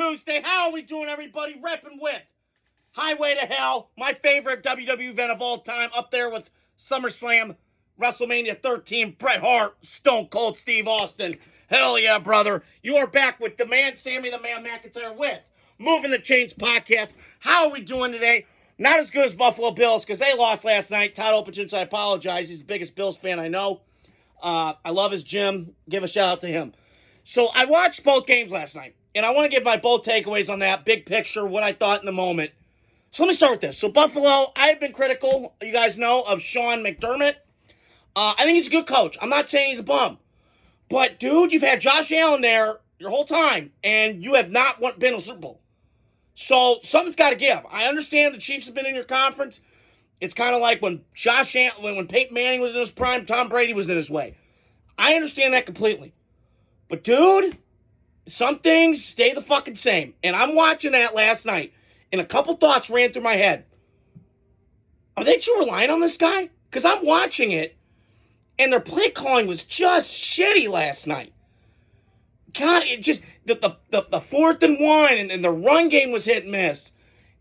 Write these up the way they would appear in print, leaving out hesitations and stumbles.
Tuesday. How are we doing, everybody? Repping with Highway to Hell, my favorite WWE event of all time, up there with SummerSlam, WrestleMania 13, Bret Hart, Stone Cold Steve Austin. Hell yeah, brother. You are back with the man, Sammy the Man McIntyre, with Moving the Chains podcast. How are we doing today? Not as good as Buffalo Bills, because they lost last night. Todd Opachich, I apologize. He's the biggest Bills fan I know. I love his gym. Give a shout out to him. So I watched both games last night, and I want to give my both takeaways on that, big picture, what I thought in the moment. So let me start with this. So Buffalo, I've been critical, you guys know, of Sean McDermott. I think he's a good coach. I'm not saying he's a bum. But, dude, you've had Josh Allen there your whole time, and you have not been to a Super Bowl. So something's got to give. I understand the Chiefs have been in your conference. It's kind of like when when Peyton Manning was in his prime, Tom Brady was in his way. I understand that completely. But, dude, some things stay the fucking same. And I'm watching that last night, and a couple thoughts ran through my head. Are they too reliant on this guy? Because I'm watching it, and their play calling was just shitty last night. God, it just, the 4th and 1, and the run game was hit and miss.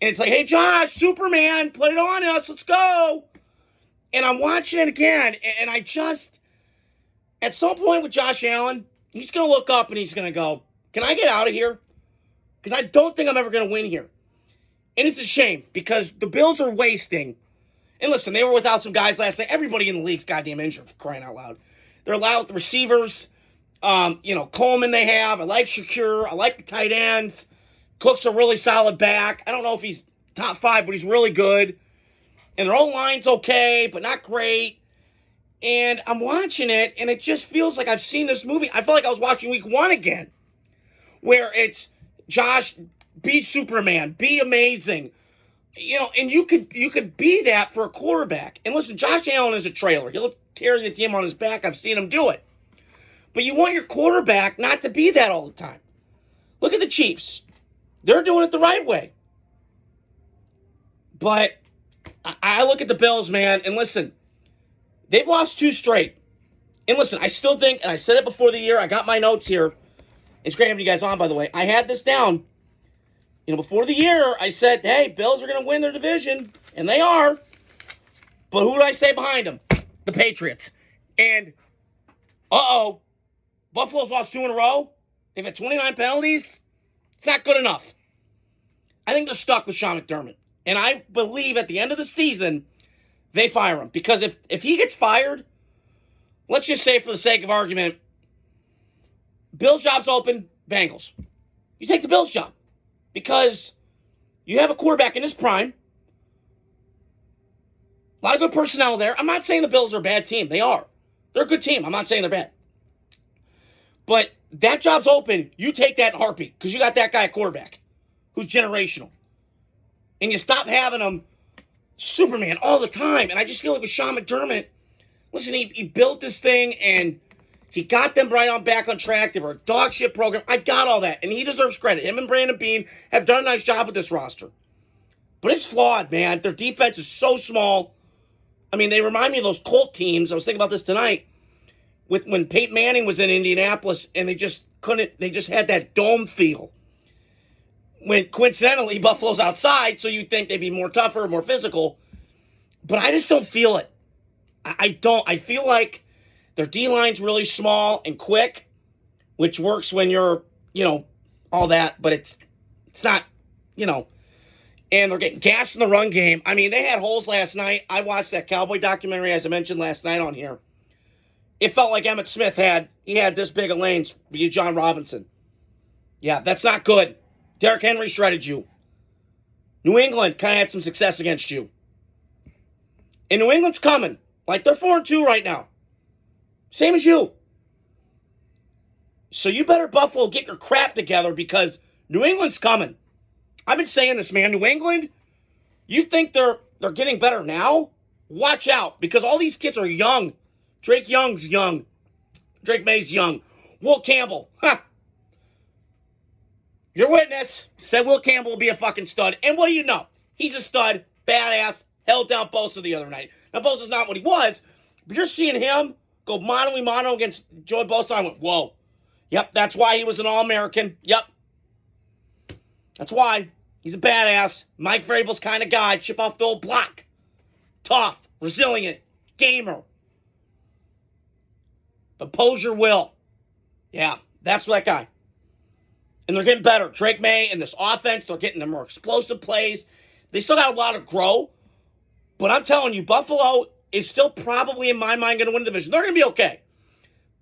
And it's like, hey, Josh, Superman, put it on us, let's go. And I'm watching it again, and I just, at some point with Josh Allen, he's going to look up and he's going to go, can I get out of here? Because I don't think I'm ever going to win here. And it's a shame, because the Bills are wasting. And listen, they were without some guys last night. Everybody in the league's goddamn injured, for crying out loud. They're allowed with the receivers. Coleman they have. I like Shakir. I like the tight ends. Cook's a really solid back. I don't know if he's top 5, but he's really good. And their own line's okay, but not great. And I'm watching it, and it just feels like I've seen this movie. I felt like I was watching week 1 again, where it's Josh, be Superman, be amazing. And you could be that for a quarterback. And listen, Josh Allen is a trailer. He'll carry the team on his back. I've seen him do it. But you want your quarterback not to be that all the time. Look at the Chiefs. They're doing it the right way. But I look at the Bills, man, and listen, they've lost 2 straight. And listen, I still think, and I said it before the year, I got my notes here. It's great having you guys on, by the way. I had this down. Before the year, I said, hey, Bills are going to win their division, and they are. But who did I say behind them? The Patriots. And, Buffalo's lost 2 in a row. They've had 29 penalties. It's not good enough. I think they're stuck with Sean McDermott. And I believe at the end of the season, they fire him. Because if he gets fired, let's just say for the sake of argument, Bills' job's open, Bengals. You take the Bills' job. Because you have a quarterback in his prime. A lot of good personnel there. I'm not saying the Bills are a bad team. They are. They're a good team. I'm not saying they're bad. But that job's open. You take that in a heartbeat. Because you got that guy at quarterback. Who's generational. And you stop having him Superman all the time. And I just feel like with Sean McDermott, listen, he built this thing and he got them right on back on track. They were a dog shit program. I got all that. And he deserves credit. Him and Brandon Beane have done a nice job with this roster. But it's flawed, man. Their defense is so small. I mean, they remind me of those Colt teams. I was thinking about this tonight. When Peyton Manning was in Indianapolis and they just had that dome feel. When coincidentally, Buffalo's outside, so you'd think they'd be more tougher, more physical. But I just don't feel it. I don't. I feel like their D-line's really small and quick, which works when you're, all that, but it's not, and they're getting gashed in the run game. I mean, they had holes last night. I watched that Cowboy documentary, as I mentioned last night on here. It felt like Emmitt Smith had this big of lanes for you, John Robinson. Yeah, that's not good. Derrick Henry shredded you. New England kind of had some success against you. And New England's coming. Like, they're 4-2 right now. Same as you. So you better, Buffalo, get your crap together because New England's coming. I've been saying this, man. New England, you think they're getting better now? Watch out, because all these kids are young. Drake Young's young. Drake May's young. Will Campbell, your witness said Will Campbell will be a fucking stud. And what do you know? He's a stud, badass, held down Bosa the other night. Now, Bosa's not what he was, but you're seeing him go mano-a-mano against Joey Bosa. I went, whoa. Yep, that's why he was an All-American. Yep. That's why. He's a badass. Mike Vrabel's kind of guy. Chip off the old block. Tough. Resilient. Gamer. Oppose your will. Yeah, that's that guy. And they're getting better. Drake May and this offense, they're getting the more explosive plays. They still got a lot to grow. But I'm telling you, Buffalo is still probably, in my mind, going to win the division. They're going to be okay.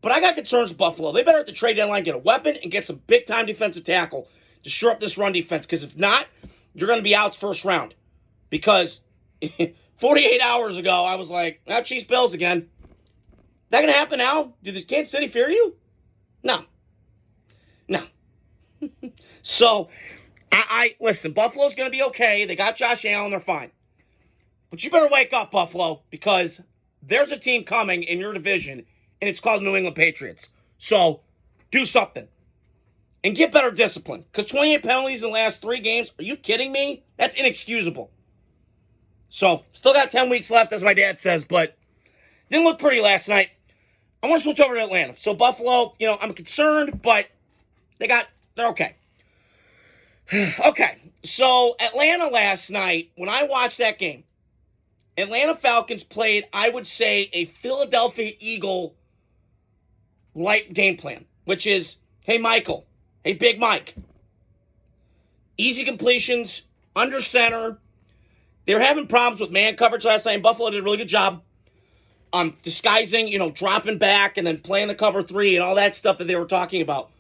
But I got concerns with Buffalo. They better at the trade deadline get a weapon and get some big-time defensive tackle to shore up this run defense. Because if not, you're going to be out first round. Because 48 hours ago, I was like, Chiefs Bills again. That going to happen now? Did the Kansas City fear you? No. So, I listen, Buffalo's going to be okay. They got Josh Allen. They're fine. But you better wake up, Buffalo, because there's a team coming in your division, and it's called New England Patriots. So, do something. And get better discipline. Because 28 penalties in the last 3 games, are you kidding me? That's inexcusable. So, still got 10 weeks left, as my dad says, but didn't look pretty last night. I want to switch over to Atlanta. So, Buffalo, I'm concerned, but they're okay. Okay, so Atlanta last night, when I watched that game, Atlanta Falcons played, I would say, a Philadelphia Eagle-like game plan, which is, hey, Michael, hey, Big Mike, easy completions, under center. They were having problems with man coverage last night, and Buffalo did a really good job disguising, dropping back and then playing the cover 3 and all that stuff that they were talking about.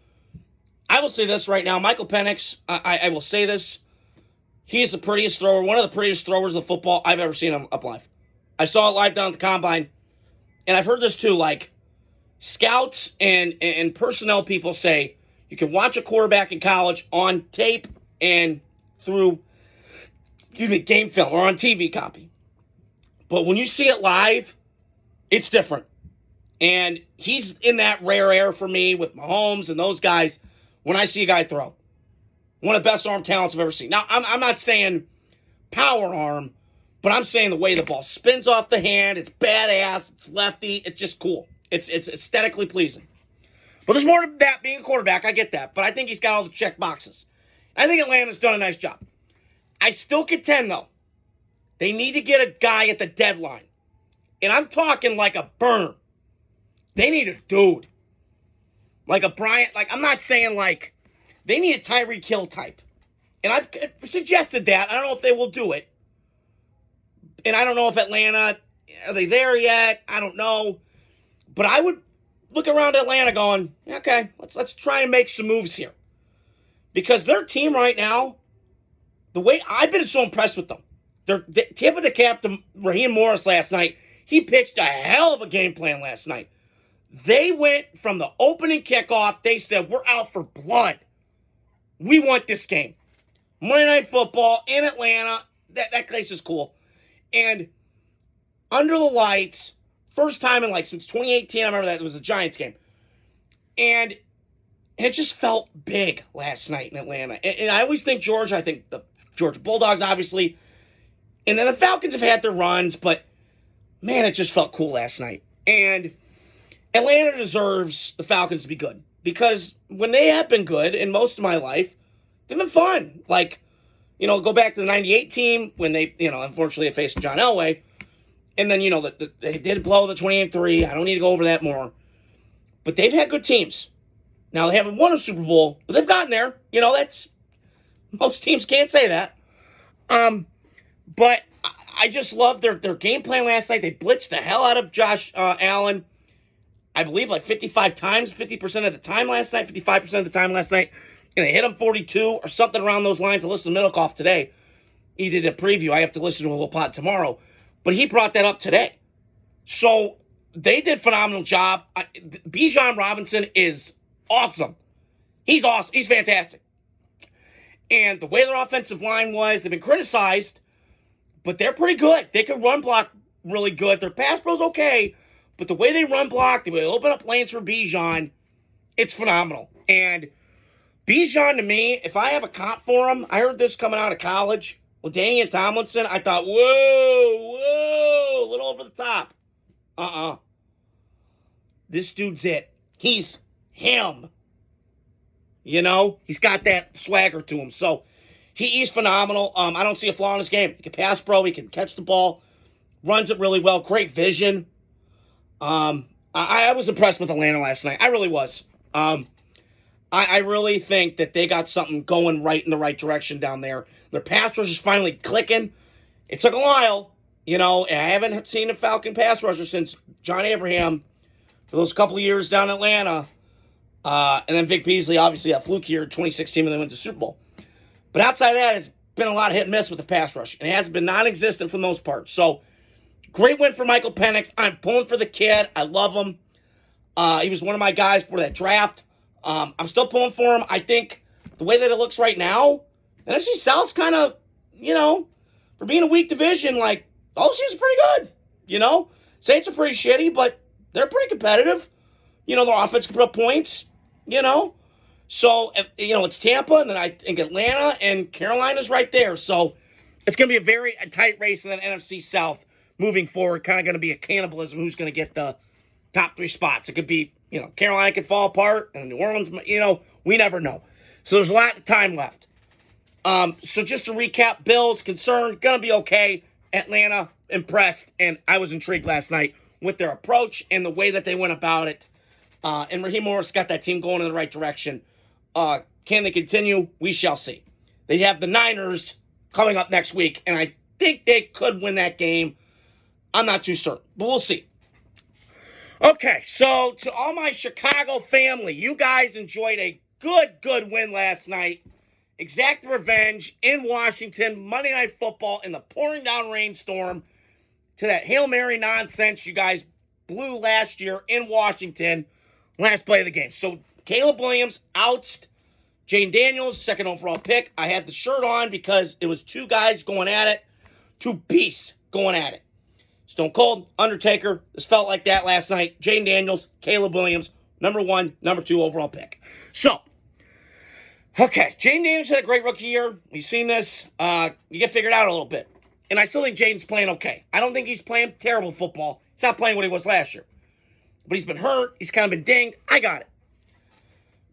I will say this right now. Michael Penix, I will say this. He is the prettiest thrower, one of the prettiest throwers of football I've ever seen up live. I saw it live down at the Combine. And I've heard this too, like scouts and personnel people say you can watch a quarterback in college on tape and through, game film or on TV copy. But when you see it live, it's different. And he's in that rare air for me with Mahomes and those guys. When I see a guy throw, one of the best arm talents I've ever seen. Now, I'm not saying power arm, but I'm saying the way the ball spins off the hand, it's badass, it's lefty, it's just cool. It's aesthetically pleasing. But there's more to that being a quarterback, I get that, but I think he's got all the check boxes. I think Atlanta's done a nice job. I still contend, though, they need to get a guy at the deadline. And I'm talking like a burner. They need a dude. Like a Bryant, I'm not saying they need a Tyreek Hill type. And I've suggested that. I don't know if they will do it. And I don't know if Atlanta, are they there yet? I don't know. But I would look around Atlanta going, okay, let's try and make some moves here. Because their team right now, the way I've been so impressed with them. The tip of the cap to Raheem Morris last night. He pitched a hell of a game plan last night. They went from the opening kickoff. They said, we're out for blood. We want this game. Monday Night Football in Atlanta. That place is cool. And under the lights, first time in since 2018, I remember that. It was a Giants game. And it just felt big last night in Atlanta. And I always think Georgia. I think the Georgia Bulldogs, obviously. And then the Falcons have had their runs. But, man, it just felt cool last night. And Atlanta deserves the Falcons to be good. Because when they have been good in most of my life, they've been fun. Go back to the 98 team when they, unfortunately they faced John Elway. And then, they did blow the 28-3. I don't need to go over that more. But they've had good teams. Now, they haven't won a Super Bowl, but they've gotten there. That's, most teams can't say that. But I just love their game plan last night. They blitzed the hell out of Josh Allen. I believe 55 times, 50% of the time last night, 55% of the time last night. And they hit him 42 or something around those lines. I listened to Middlecoff today. He did a preview. I have to listen to a little pod tomorrow. But he brought that up today. So they did a phenomenal job. Bijan Robinson is awesome. He's awesome. He's fantastic. And the way their offensive line was, they've been criticized, but they're pretty good. They can run block really good. Their pass pro's okay. But the way they run block, the way they open up lanes for Bijan, it's phenomenal. And Bijan, to me, if I have a comp for him, I heard this coming out of college with Damian Tomlinson. I thought, whoa, a little over the top. This dude's it. He's him. He's got that swagger to him. So He's phenomenal. I don't see a flaw in his game. He can pass, bro. He can catch the ball. Runs it really well. Great vision. I was impressed with Atlanta last night. I really was. I really think that they got something going right in the right direction down there. Their pass rush is finally clicking. It took a while. You know, I haven't seen a Falcon pass rusher since John Abraham for those couple of years down in Atlanta. And then Vic Beasley, obviously, that fluke year in 2016 when they went to the Super Bowl. But outside of that, it's been a lot of hit and miss with the pass rush. And it has been non-existent for the most part. So, great win for Michael Penix. I'm pulling for the kid. I love him. He was one of my guys for that draft. I'm still pulling for him. I think the way that it looks right now, NFC South's kind of, you know, for being a weak division, like, all seems pretty good. You know, Saints are pretty shitty, but they're pretty competitive. You know, their offense can put up points, you know. So, you know, it's Tampa, and then I think Atlanta, and Carolina's right there. So, it's going to be a very tight race in that NFC South moving forward. Kind of going to be a cannibalism who's going to get the top 3 spots. It could be, you know, Carolina could fall apart, and New Orleans, you know, we never know. So, there's a lot of time left. So, just to recap, Bills, concerned, going to be okay. Atlanta, impressed, and I was intrigued last night with their approach and the way that they went about it. And Raheem Morris got that team going in the right direction. Can they continue? We shall see. They have the Niners coming up next week, and I think they could win that game. I'm not too certain, but we'll see. Okay, so to all my Chicago family, you guys enjoyed a good win last night. Exact revenge in Washington, Monday Night Football in the pouring down rainstorm to that Hail Mary nonsense you guys blew last year in Washington. Last play of the game. So, Caleb Williams ousted Jane Daniels, second overall pick. I had the shirt on because it was 2 guys going at it. 2 beasts going at it. Stone Cold, Undertaker. This felt like that last night. Jane Daniels, Caleb Williams, number 1, number 2 overall pick. So, okay. Jane Daniels had a great rookie year. We've seen this. You get figured out a little bit. And I still think Jaden's playing okay. I don't think he's playing terrible football. He's not playing what he was last year. But he's been hurt. He's kind of been dinged. I got it.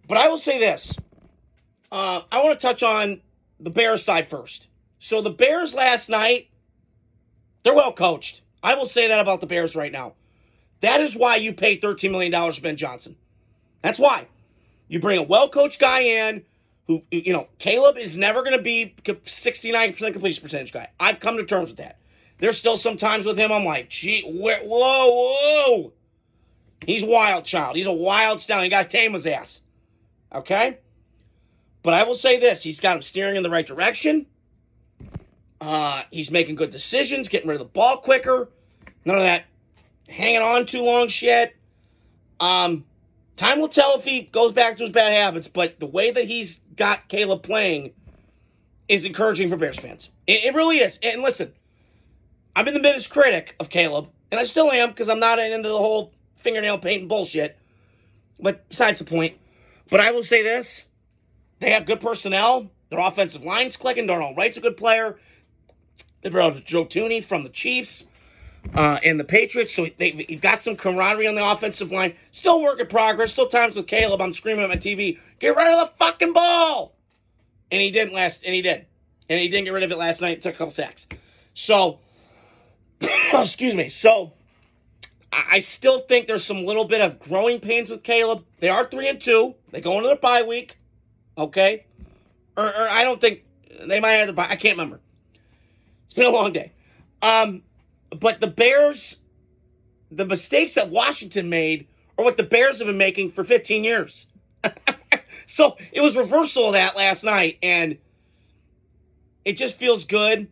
But I will say this. I want to touch on the Bears side first. So the Bears last night, they're well coached. I will say that about the Bears right now. That is why you pay $13 million to Ben Johnson. That's why. You bring a well-coached guy in who, you know, Caleb is never going to be 69% completion percentage guy. I've come to terms with that. There's still some times with him I'm like, gee, whoa. He's a wild child. He's a wild stallion. You got to tame his ass. Okay? But I will say this. He's got him steering in the right direction. He's making good decisions, getting rid of the ball quicker. None of that hanging on too long shit. Time will tell if he goes back to his bad habits, but the way that he's got Caleb playing is encouraging for Bears fans. It really is. And listen, I've been the biggest critic of Caleb, and I still am because I'm not into the whole fingernail painting bullshit. But besides the point. But I will say this. They have good personnel. Their offensive line's clicking. Darnell Wright's a good player. They brought Joe Tooney from the Chiefs and the Patriots. So you've got some camaraderie on the offensive line. Still work in progress. Still times with Caleb. I'm screaming at my TV, get rid of the fucking ball. And he didn't And he didn't get rid of it last night. It took a couple sacks. So, excuse me. So, I still think there's some little bit of growing pains with Caleb. They are 3-2. They go into their bye week. Okay? Or I don't think they might have the bye. I can't remember. It's been a long day. But the Bears, the mistakes that Washington made are what the Bears have been making for 15 years. So it was reversal of that last night, and it just feels good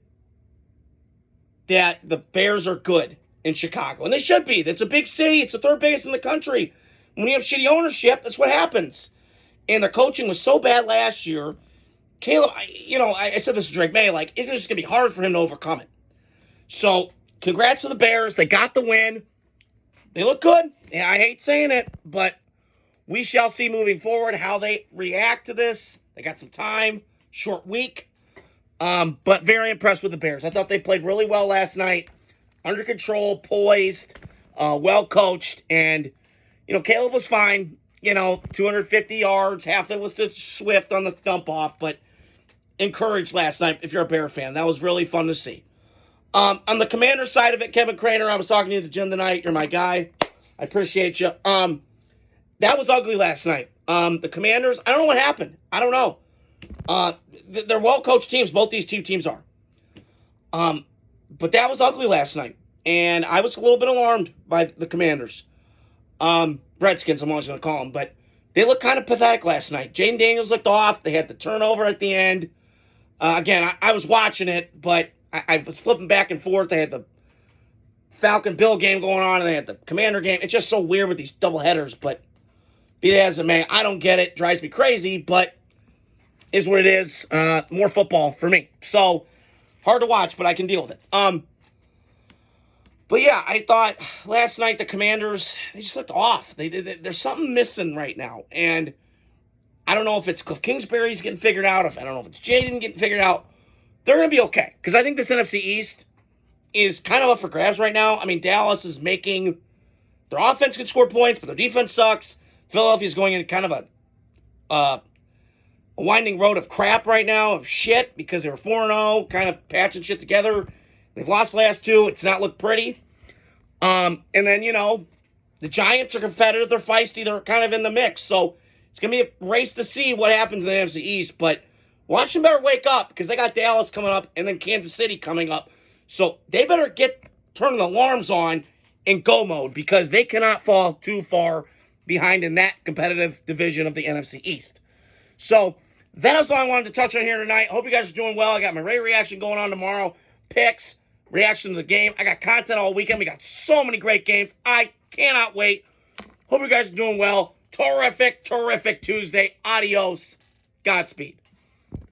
that the Bears are good in Chicago. And they should be. That's a big city. It's the 3rd biggest in the country. When you have shitty ownership, that's what happens. And their coaching was so bad last year. Caleb, I said this to Drake May, like, it's just going to be hard for him to overcome it. So, congrats to the Bears. They got the win. They look good. Yeah, I hate saying it, but we shall see moving forward how they react to this. They got some time. Short week. But very impressed with the Bears. I thought they played really well last night. Under control, poised, well coached, and Caleb was fine. 250 yards. Half of it was to Swift on the dump off, but encouraged last night if you're a Bear fan. That was really fun to see. On the Commander side of it, Kevin Craner, I was talking to you at the gym tonight. You're my guy. I appreciate you. That was ugly last night. The Commanders, I don't know what happened. I don't know. They're well-coached teams. Both these two teams are. But that was ugly last night. And I was a little bit alarmed by the Commanders. Redskins, I'm always going to call them. But they looked kind of pathetic last night. Jaden Daniels looked off. They had the turnover at the end. Again, I was watching it, but I was flipping back and forth. They had the Falcon-Bill game going on, and they had the Commander game. It's just so weird with these doubleheaders, but be that as it may, I don't get it. Drives me crazy, but is what it is. More football for me. So, hard to watch, but I can deal with it. But yeah, I thought last night the Commanders, they just looked off. There's something missing right now, and I don't know if it's Cliff Kingsbury's getting figured out, I don't know if it's Jaden getting figured out. They're going to be okay, because I think this NFC East is kind of up for grabs right now. I mean, Dallas is making, their offense can score points, but their defense sucks. Philadelphia's going in kind of a winding road of crap right now, of shit, because they were 4-0, kind of patching shit together. They've lost the last two. It's not looked pretty. And then, the Giants are competitive. They're feisty. They're kind of in the mix. So it's going to be a race to see what happens in the NFC East. But Washington better wake up, because they got Dallas coming up and then Kansas City coming up. So they better get turning alarms on in go mode, because they cannot fall too far behind in that competitive division of the NFC East. So that is all I wanted to touch on here tonight. Hope you guys are doing well. I got my Ray reaction going on tomorrow. Picks, reaction to the game. I got content all weekend. We got so many great games. I cannot wait. Hope you guys are doing well. Terrific Tuesday. Adios. Godspeed.